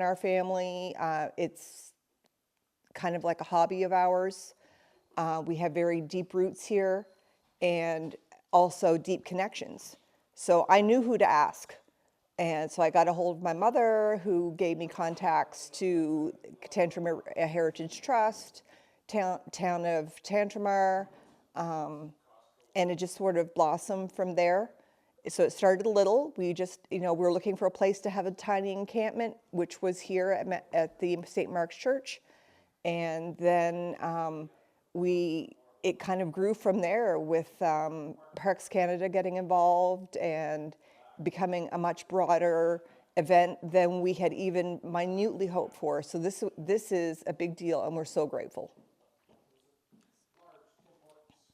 in our family. It's kind of like a hobby of ours. We have very deep roots here and also deep connections. So I knew who to ask. And so I got a hold of my mother, who gave me contacts to Tantramar Heritage Trust, town of Tantramar, and it just sort of blossomed from there. So it started little. We just, we were looking for a place to have a tiny encampment, which was here at the St. Mark's Church. And then it kind of grew from there with Parks Canada getting involved and becoming a much broader event than we had even minutely hoped for. So this is a big deal, and we're so grateful.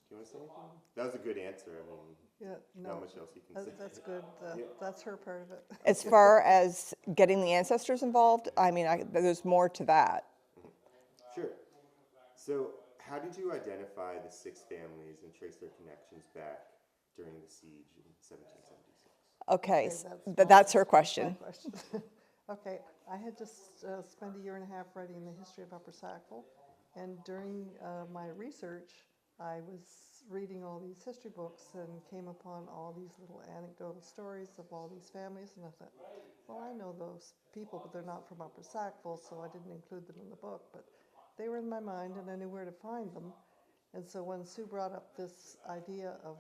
Do you want to say anything? That was a good answer. I mean, Yeah, not much else you can say. that's good. Yeah. That's her part of it. As far as getting the ancestors involved, I mean, there's more to that. Sure. So, how did you identify the 6 families and trace their connections back during the siege in 1776? Okay, Okay, that's her question. My question. Okay, I had just spent a year and a half writing the history of Upper Sackville, and during my research, I was reading all these history books and came upon all these little anecdotal stories of all these families, and I thought, well, I know those people, but they're not from Upper Sackville, so I didn't include them in the book, but they were in my mind, and I knew where to find them. And so when Sue brought up this idea of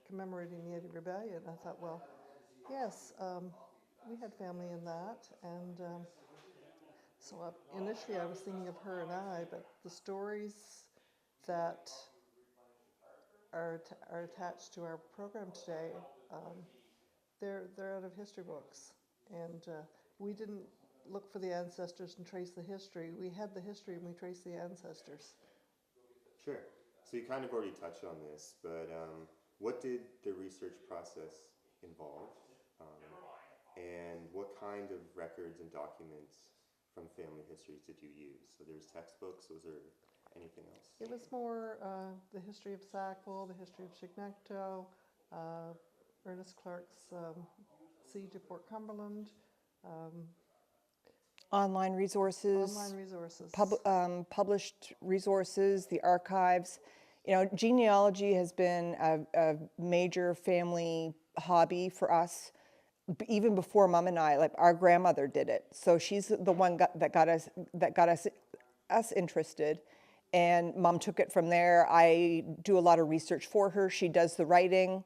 commemorating the Eddie Rebellion, I thought, well, yes, we had family in that, and so initially I was thinking of her and I, but the stories that are attached to our program today, they're out of history books, and we didn't look for the ancestors and trace the history. We had the history and we traced the ancestors. Sure. So, you kind of already touched on this, but what did the research process involve? And what kind of records and documents from family histories did you use? So, there's textbooks. Was there anything else? It was more the history of Sackville, the history of Chignecto, Ernest Clark's siege of Fort Cumberland, Online resources. online resources. Published resources, the archives. Genealogy has been a major family hobby for us, even before Mom and I. Like, our grandmother did it, so she's the one that got us interested, and Mom took it from there. I do a lot of research for her. She does the writing.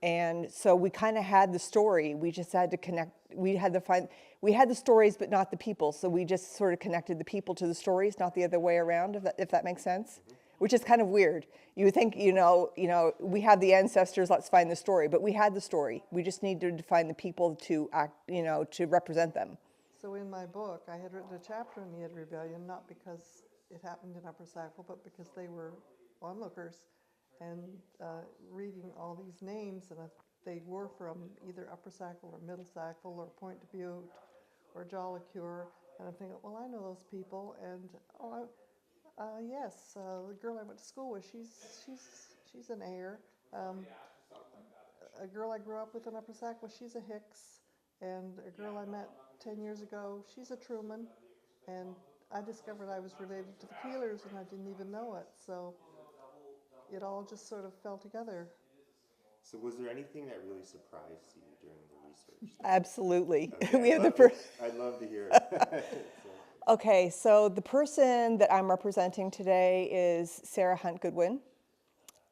And so we kind of had the story. We just had to connect. We had the stories, but not the people. So we just sort of connected the people to the stories, not the other way around, if that makes sense. Mm-hmm. Which is kind of weird. You would think, we have the ancestors, let's find the story. But we had the story. We just needed to find the people to act, to represent them. So in my book, I had written a chapter on the Ed Rebellion, not because it happened in Upper Sackville, but because they were onlookers. And reading all these names, and they were from either Upper Sackville or Middle Sackville or Point de Butte or Jollicure, and I'm thinking, well, I know those people, and yes, the girl I went to school with, she's an heir. A girl I grew up with in Upper Sackville, she's a Hicks, and a girl I met 10 years ago, she's a Truman, and I discovered I was related to the Keelers, and I didn't even know it, so it all just sort of fell together. So, was there anything that really surprised you during the research? Absolutely. Okay, I'd love to hear it. Okay, so the person that I'm representing today is Sarah Hunt Goodwin,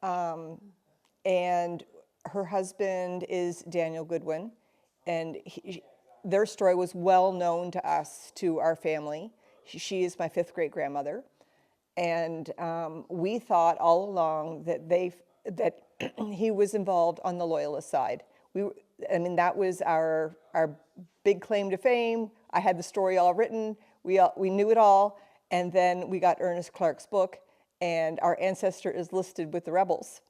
and her husband is Daniel Goodwin, and their story was well known to us, to our family. She is my 5th great grandmother. And we thought all along that he was involved on the Loyalist side. That was our big claim to fame. I had the story all written. We knew it all. And then we got Ernest Clark's book, and our ancestor is listed with the rebels.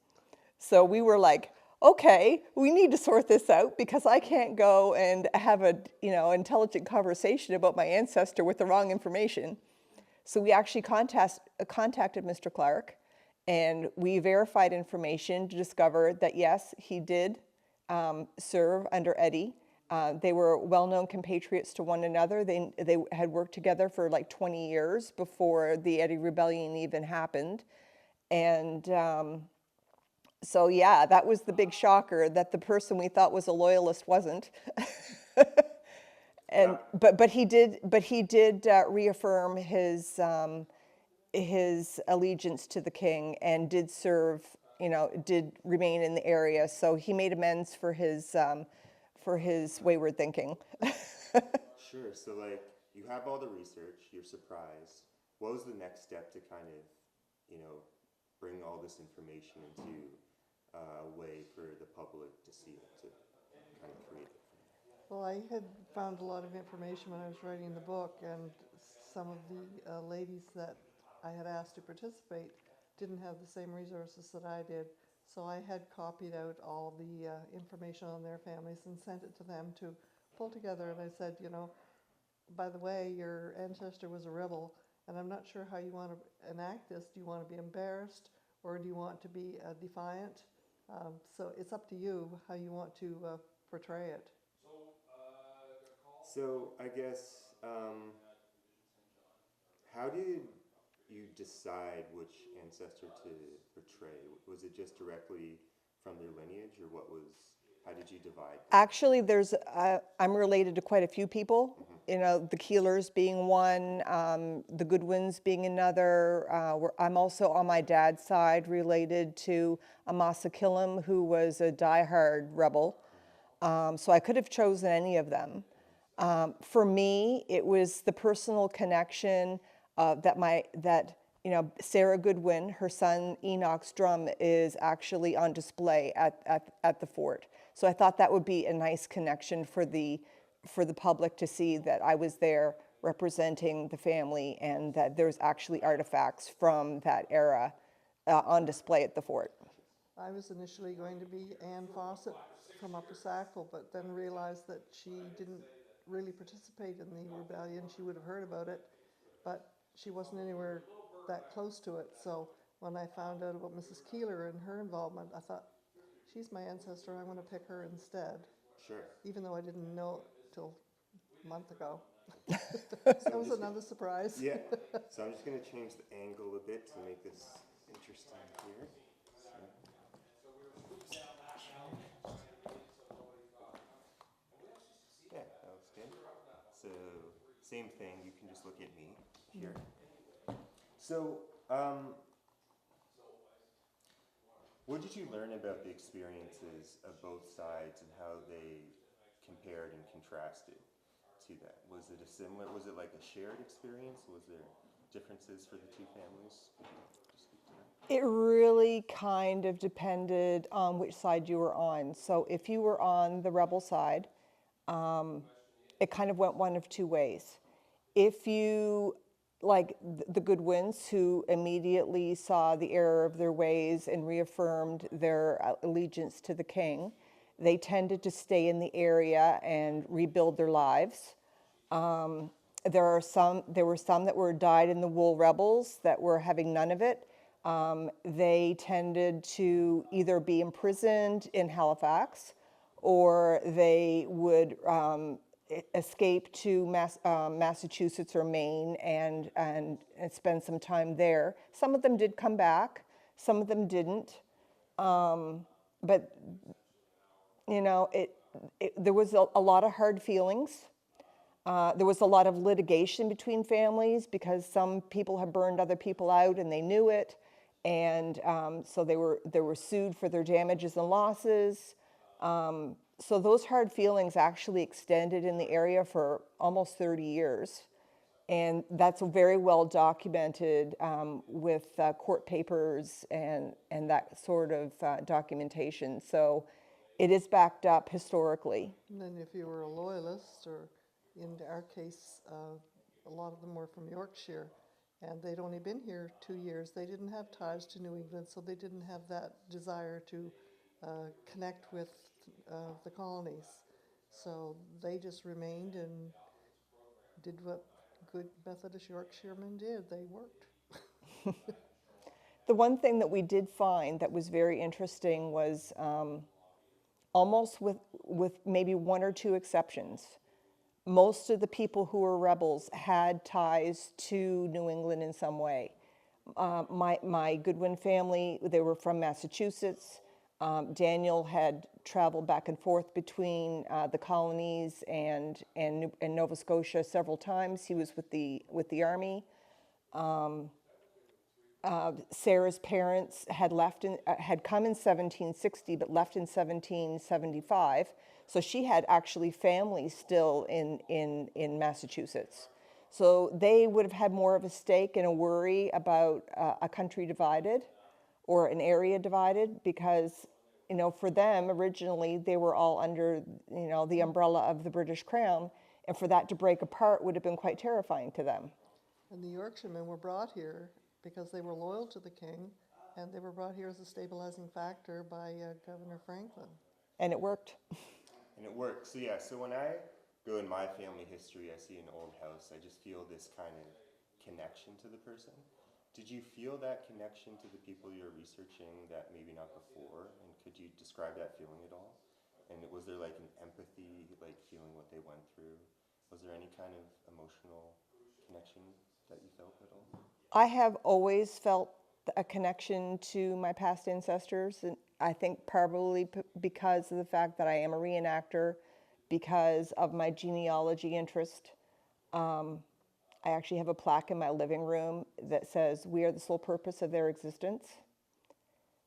So we were like, okay, we need to sort this out, because I can't go and have a intelligent conversation about my ancestor with the wrong information. So we actually contacted Mr. Clark, and we verified information to discover that, yes, he did serve under Eddie. They were well-known compatriots to one another. They had worked together for like 20 years before the Eddie Rebellion even happened. And so, yeah, that was the big shocker that the person we thought was a loyalist wasn't. And That, but he did reaffirm his allegiance to the king and did serve, did remain in the area. So he made amends for his wayward thinking. sure. So like you have all the research, you're surprised. What was the next step to kind of, bring all this information into a way for the public to see it, to kind of create it? Well, I had found a lot of information when I was writing the book, and some of the ladies that I had asked to participate didn't have the same resources that I did. So I had copied out all the information on their families and sent it to them to pull together. And I said, by the way, your ancestor was a rebel, and I'm not sure how you want to enact this. Do you want to be embarrassed, or do you want to be defiant? So it's up to you how you want to portray it. So I guess, how did you decide which ancestor to portray? Was it just directly from their lineage, or how did you divide them? Actually, I'm related to quite a few people. The Keelers being one, the Goodwins being another. I'm also on my dad's side related to Amasa Killam, who was a diehard rebel. So I could have chosen any of them. For me, it was the personal connection that Sarah Goodwin, her son Enoch's drum is actually on display at the fort. So I thought that would be a nice connection for the public to see that I was there representing the family and that there's actually artifacts from that era on display at the fort. I was initially going to be Anne Fawcett from Upper Sackville, but then realized that she didn't really participate in the rebellion. She would have heard about it, but she wasn't anywhere that close to it. So when I found out about Mrs. Keeler and her involvement, I thought, she's my ancestor, I'm going to pick her instead, Sure. even though I didn't know it till a month ago. So That I'm was just another surprise. Yeah. So I'm just going to change the angle a bit to make this interesting here. Yeah, that looks good. So same thing. You can just look at me here. So, what did you learn about the experiences of both sides and how they compared and contrasted to that? Was it like a shared experience? Was there differences for the two families? Just speak to that. It really kind of depended on which side you were on. So if you were on the rebel side, it kind of went one of two ways. If you, like the Goodwins, who immediately saw the error of their ways and reaffirmed their allegiance to the king, they tended to stay in the area and rebuild their lives. There were some that were dyed-in-the-wool rebels that were having none of it. They tended to either be imprisoned in Halifax, or they would escape to Massachusetts or Maine and spend some time there. Some of them did come back, some of them didn't. But there was a lot of hard feelings. There was a lot of litigation between families because some people had burned other people out and they knew it, and so they were sued for their damages and losses. So those hard feelings actually extended in the area for almost 30 years, and that's very well documented with court papers and that sort of documentation. So it is backed up historically. And then if you were a loyalist, or in our case, a lot of them were from Yorkshire, and they'd only been here 2 years. They didn't have ties to New England, so they didn't have that desire to connect with the colonies. So they just remained and did what good Methodist Yorkshiremen did. They worked. The one thing that we did find that was very interesting was almost with maybe one or two exceptions. Most of the people who were rebels had ties to New England in some way. My Goodwin family, they were from Massachusetts. Daniel had traveled back and forth between the colonies and Nova Scotia several times. He was with the Army. Sarah's parents had had come in 1760, but left in 1775. So she had actually family still in Massachusetts. So they would have had more of a stake and a worry about a country divided or an area divided because, for them originally they were all under, the umbrella of the British Crown, and for that to break apart would have been quite terrifying to them. And the Yorkshiremen were brought here because they were loyal to the king, and they were brought here as a stabilizing factor by Governor Franklin. And it worked. And it works. So yeah, so when I go in my family history, I see an old house, I just feel this kind of connection to the person. Did you feel that connection to the people you're researching that maybe not before? And could you describe that feeling at all? And was there like an empathy, like feeling what they went through? Was there any kind of emotional connection that you felt at all? I have always felt a connection to my past ancestors, and I think probably because of the fact that I am a reenactor, because of my genealogy interest. I actually have a plaque in my living room that says, "We are the sole purpose of their existence,"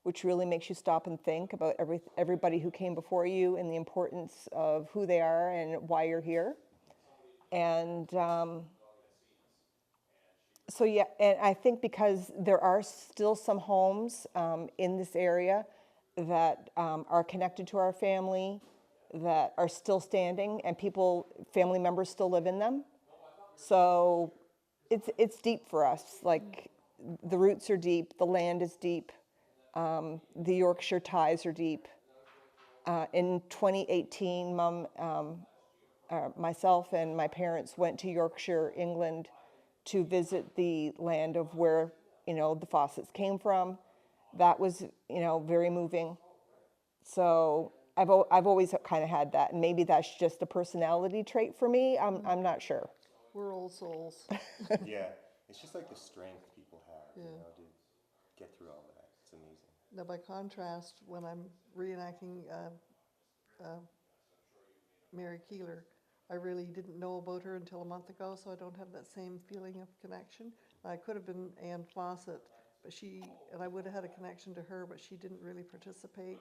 which really makes you stop and think about everybody who came before you and the importance of who they are and why you're here. And so yeah, and I think because there are still some homes in this area that are connected to our family, that are still standing, and family members still live in them. So it's deep for us. Like the roots are deep, the land is deep, the Yorkshire ties are deep. In 2018, myself and my parents went to Yorkshire, England, to visit the land of where the Fawcett's came from. That was very moving. So I've always kind of had that, and maybe that's just a personality trait for me. I'm not sure. We're old souls. Yeah, it's just like the strength people have, Yeah. to get through all that. It's amazing. Now, by contrast, when I'm reenacting Mary Keeler, I really didn't know about her until a month ago, so I don't have that same feeling of connection. I could have been Anne Fawcett, but I would have had a connection to her, but she didn't really participate.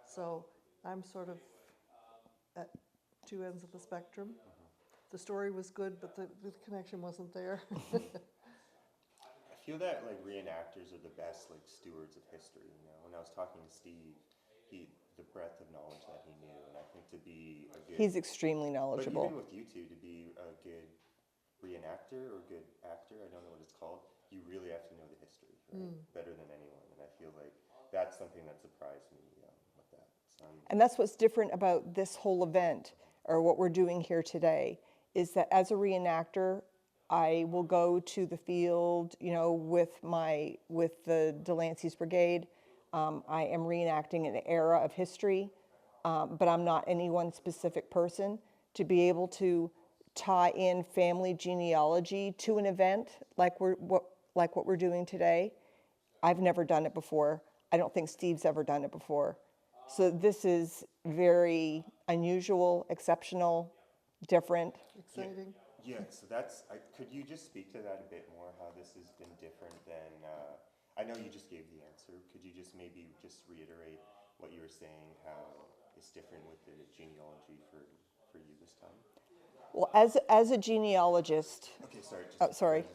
So I'm sort of at two ends of the spectrum. The story was good, but the connection wasn't there. I feel that like reenactors are the best like stewards of history. When I was talking to Steve, the breadth of knowledge that he knew, and I think to be a good. He's extremely But knowledgeable. even with you two, to be a good reenactor or good actor, I don't know what it's called. You really have to know the history, right? Better than anyone, and I feel like that's something that surprised me with that. So And that's what's different about this whole event, or what we're doing here today, is that as a reenactor, I will go to the field, with the Delancey's Brigade. I am reenacting an era of history, but I'm not any one specific person. To be able to tie in family genealogy to an event like what we're doing today, I've never done it before. I don't think Steve's ever done it before. So this is very unusual, exceptional, different. Exciting. yeah, so could you just speak to that a bit more? How this has been different than? I know you just gave the answer. Could you just maybe just reiterate what you were saying? How it's different with the genealogy for you this time? Well, as a genealogist, Okay, sorry. Oh, sorry.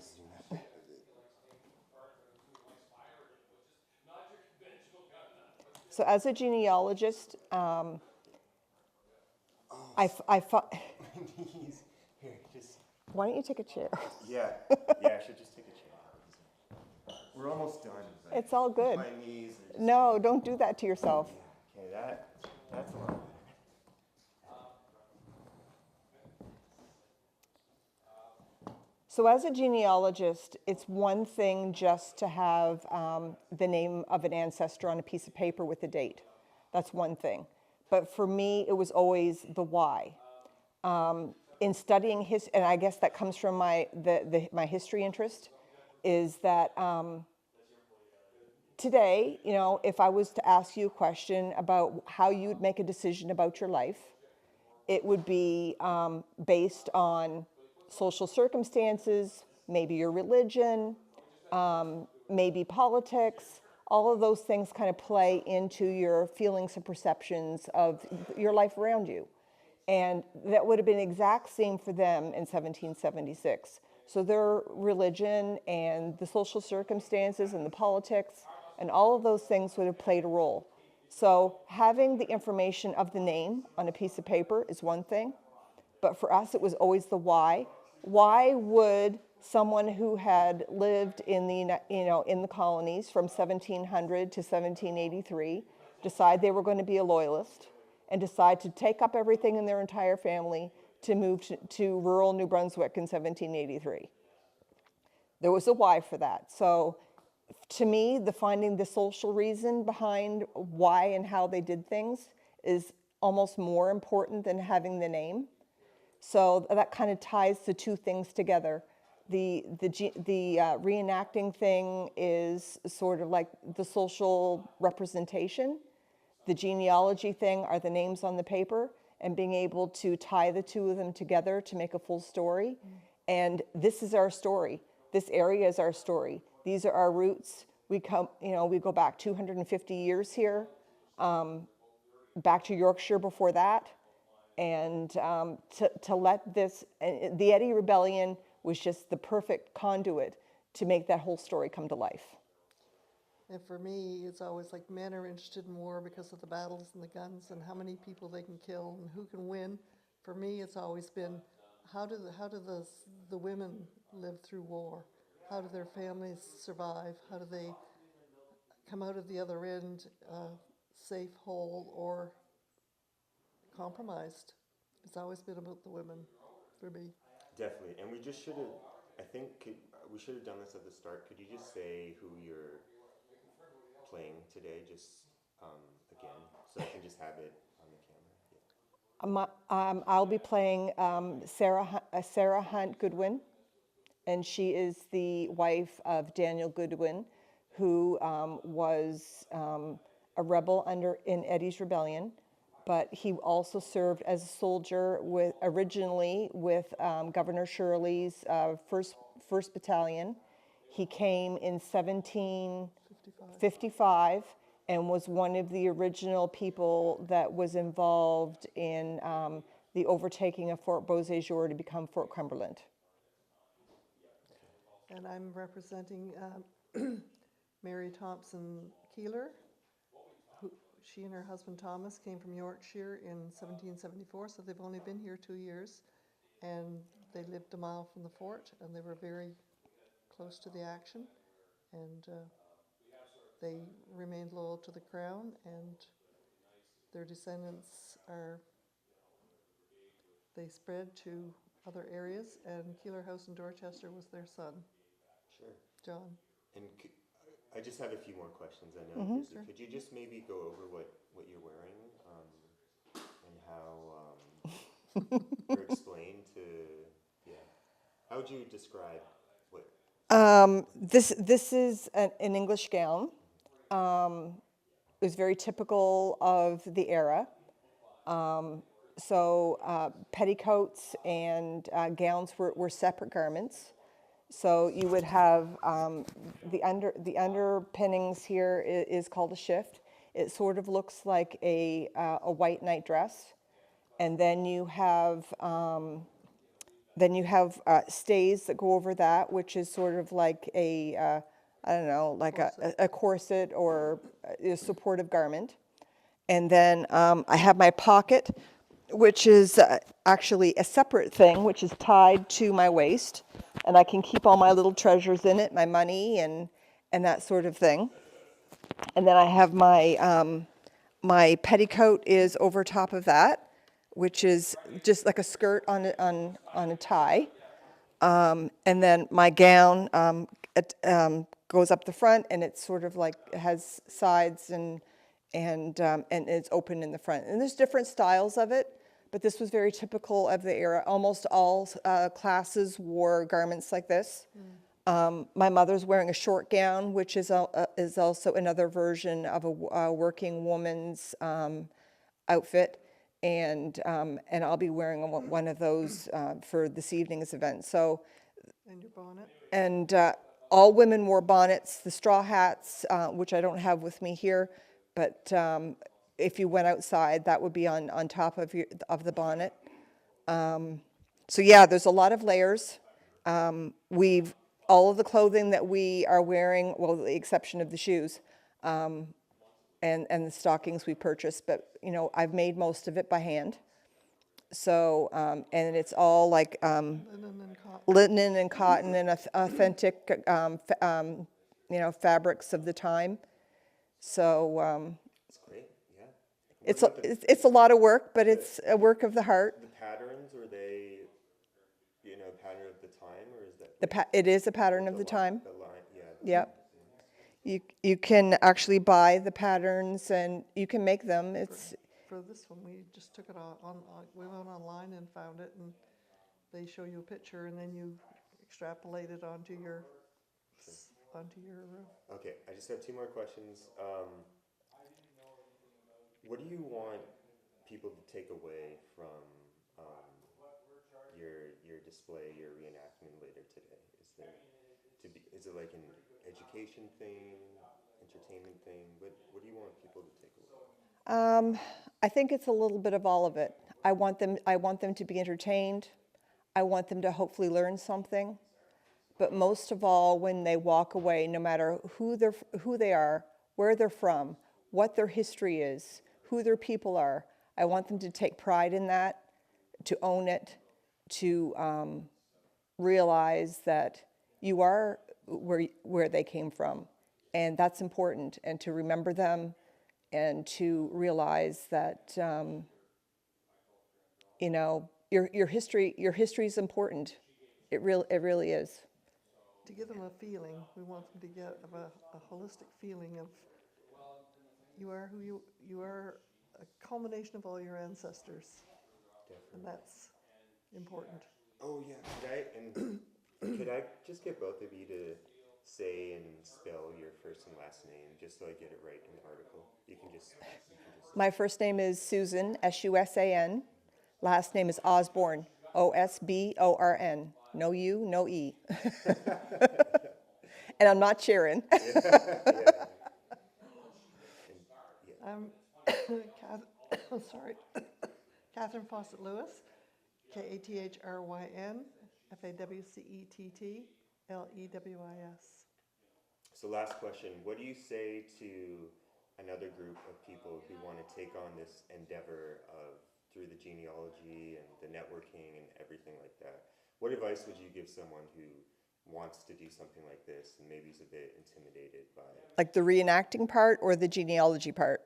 So as a genealogist, I Knees. Here, just. why don't you take a chair? Yeah, I should just take a chair. We're almost done. But It's all good. My knees are just. No, don't do that to yourself. Okay, that's a lot better. So as a genealogist, it's one thing just to have the name of an ancestor on a piece of paper with a date. That's one thing. but for me, it was always the why. In studying and I guess that comes from my history interest, is that today, if I was to ask you a question about how you would make a decision about your life, it would be based on social circumstances, maybe your religion, maybe politics. All of those things kind of play into your feelings and perceptions of your life around you. And that would have been exact same for them in 1776. So their religion and the social circumstances and the politics and all of those things would have played a role. So having the information of the name on a piece of paper is one thing, but for us it was always the why. Why would someone who had lived in the colonies from 1700 to 1783 decide they were going to be a loyalist and decide to take up everything in their entire family to move to rural New Brunswick in 1783? There was a why for that. So to me, finding the social reason behind why and how they did things is almost more important than having the name. So that kind of ties the two things together. The reenacting thing is sort of like the social representation. The genealogy thing are the names on the paper, and being able to tie the two of them together to make a full story. And this is our story. This area is our story. These are our roots. We go back 250 years here, back to Yorkshire before that. And to let the Eddie Rebellion was just the perfect conduit to make that whole story come to life. And for me, it's always like men are interested in war because of the battles and the guns and how many people they can kill and who can win. For me, it's always been how do the women live through war? How do their families survive? How do they come out of the other end safe, whole, or compromised? It's always been about the women for me. Definitely, and we just should have. I think we should have done this at the start. Could you just say who you're playing today, just again, so I can just have it on the camera? Yeah. I'll be playing Sarah Hunt Goodwin, and she is the wife of Daniel Goodwin, who was a rebel in Eddie's Rebellion, but he also served as a soldier originally with Governor Shirley's first Battalion. He came in 1755 and was one of the original people that was involved in the overtaking of Fort Beauséjour to become Fort Cumberland. And I'm representing Mary Thompson Keeler. She and her husband Thomas came from Yorkshire in 1774, so they've only been here 2 years. And they lived a mile from the fort, and they were very close to the action. And they remained loyal to the crown, and their descendants they spread to other areas, and Keeler House in Dorchester was their son, Sure. John. And I just have a few more questions. I know you're busy. Sure. Could you just maybe go over what you're wearing and how or explain to how would you describe what? This is an English gown. It was very typical of the era. So petticoats and gowns were separate garments. So you would have the underpinnings here is called a shift. It sort of looks like a white night dress, and then you have stays that go over that, which is sort of like I don't know, like a corset or a supportive garment. And then I have my pocket, which is actually a separate thing, which is tied to my waist. And I can keep all my little treasures in it, my money and that sort of thing. And then I have my petticoat is over top of that, which is just like a skirt on a tie. And then my gown goes up the front, and it's sort of like it has sides, and and it's open in the front. And there's different styles of it, but this was very typical of the era. Almost all classes wore garments like this. My mother's wearing a short gown, which is also another version of a working woman's outfit, and I'll be wearing one of those for this evening's event. So, And your bonnet? and all women wore bonnets, the straw hats, which I don't have with me here, but if you went outside, that would be on top of the bonnet. So yeah, there's a lot of layers. All of the clothing that we are wearing, well, with the exception of the shoes, and the stockings we purchased, but I've made most of it by hand. So, and it's all like Linen and cotton. and authentic, fabrics of the time. So That's great. Yeah. What it's about the, it's a lot of work, but it's a work of the heart. the patterns? Are they, pattern of the time, or is that It is a pattern like of the time. The line, yeah. Yep. You can actually buy the patterns and you can make them. It's For this one, we just took it we went online and found it, and they show you a picture, and then you extrapolate it onto your. Okay, I just have two more questions. What do you want people to take away from your display, your reenactment later today? Is it like an education thing, entertainment thing? What do you want people to take away? I think it's a little bit of all of it. I want them to be entertained. I want them to hopefully learn something. But most of all, when they walk away, no matter who they are, where they're from, what their history is, who their people are, I want them to take pride in that, to own it, to realize that you are where they came from, and that's important, and to remember them, and to realize that your history is important. It really is. To give them a feeling, we want them to get a holistic feeling of you are who you are, a culmination of all your ancestors, and that's important. Oh yeah, could I just get both of you to say and spell your first and last name, just so I get it right in the article? You can just. My first name is Susan, Susan. Last name is Osborne, Osborn. No U, no E. And I'm not Sharon. I'm sorry, Catherine Fawcett Lewis, Kathryn Fawcett-Lewis. So last question, what do you say to another group of people who want to take on this endeavor of through the genealogy and the networking and everything like that? What advice would you give someone who wants to do something like this and maybe is a bit intimidated by it? Like the reenacting part or the genealogy part?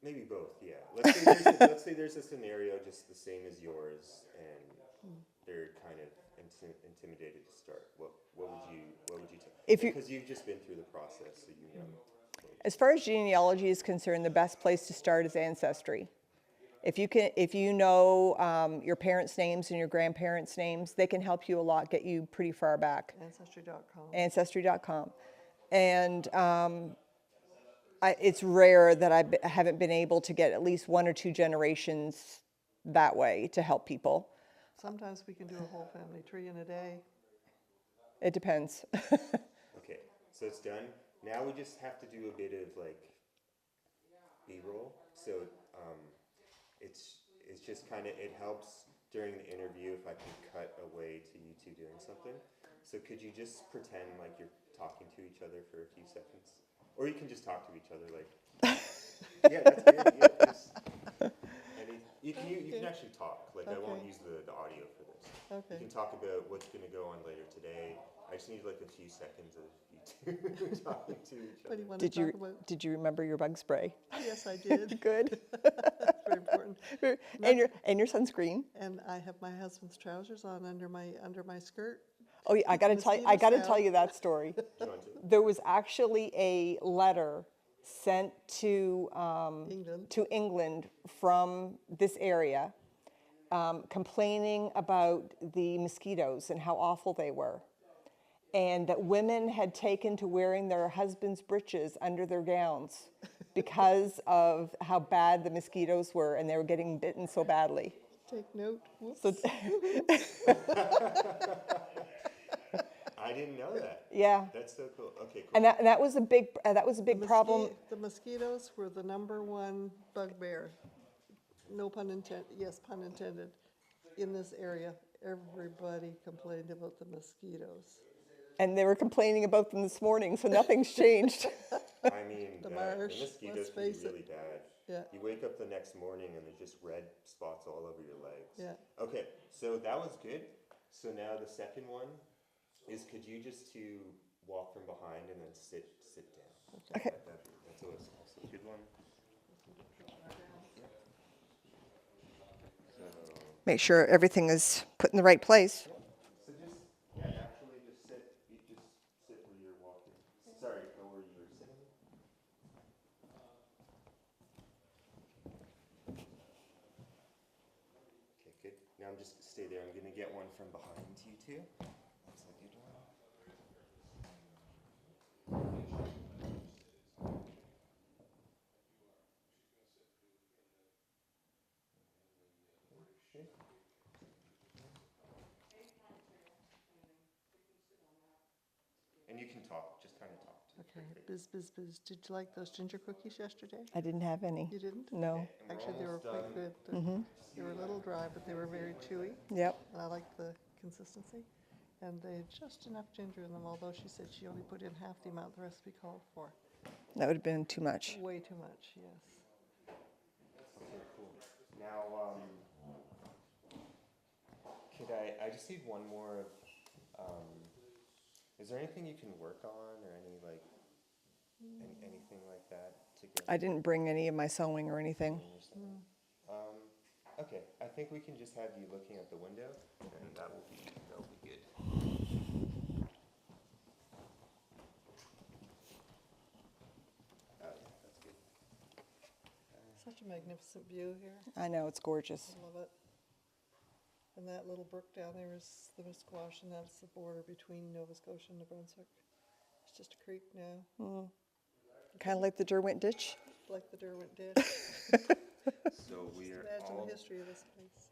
Maybe both, yeah. Let's say there's a scenario just the same as yours, and they're kind of intimidated to start. What would you tell? Because you've just been through the process, so you know. As far as genealogy is concerned, the best place to start is Ancestry. If you know your parents' names and your grandparents' names, they can help you a lot, get you pretty far back. Ancestry.com. Ancestry.com. And it's rare that I haven't been able to get at least one or two generations that way to help people. Sometimes we can do a whole family tree in a day. It depends. Okay, so it's done. Now we just have to do a bit of like B-roll. So it's just kind of, it helps during the interview if I can cut away to you two doing something. So could you just pretend like you're talking to each other for a few seconds? Or you can just talk to each other like, yeah, that's good. Yeah, just, you can actually talk. Like, I won't use the audio for this. Okay. You can talk about what's going to go on later today. I just need like a few seconds of you two talking to each What do other. you want to talk about? Did you remember your bug spray? Yes, I did. Good. That's very important. And your sunscreen. And I have my husband's trousers on under my skirt. Oh, yeah, I gotta Mosquitoes tell have- you that story. Do you want to? There was actually a letter sent England. to England from this area, complaining about the mosquitoes and how awful they were. And that women had taken to wearing their husbands' breeches under their gowns because of how bad the mosquitoes were, and they were getting bitten so badly. Take note. Whoops. So, I didn't know that. yeah, That's so cool. Okay, cool. and that was a big problem. The mosquitoes were the #1 bugbear. No pun intended. Yes, pun intended. In this area, everybody complained about the mosquitoes. And they were complaining about them this morning, so nothing's changed. I mean, The the marsh, mosquitoes let's can be face it. really bad. Yeah. You wake up the next morning and there's just red spots all over your legs. Yeah. Okay, so that was good. So now the second one is, could you just to walk from behind and then sit down? Okay. That's always also a good one. So, Make sure everything is put in the right place. so just, yeah, actually just sit. You just sit where you're walking. Sorry, go where you were sitting. Okay, good. Now I'm just stay there. I'm gonna get one from behind you too. That's a good one. Okay. And you can talk, just kind of talk to Okay, biz. Did you like those ginger cookies yesterday? I didn't have any. You didn't? No. And we're Actually, they were almost quite done. good. They were a little dry, but they were very chewy, Yep. and I liked the consistency. And they had just enough ginger in them, although she said she only put in half the amount the recipe called for. That would have been too much. Way too much, yes. Okay, cool. Now, could I just need one more of, is there anything you can work on or any like, anything like that to get? I didn't bring any of my sewing or anything. Okay, I think we can just have you looking at the window and that will be good. Oh yeah, that's good. Such a magnificent view here. I know, it's gorgeous. I love it. And that little brook down there is the Musquash, and that's the border between Nova Scotia and New Brunswick. It's just a creek now, Kind of like the Derwent Ditch. like the Derwent Ditch. So we Just are imagine all, the history of this place.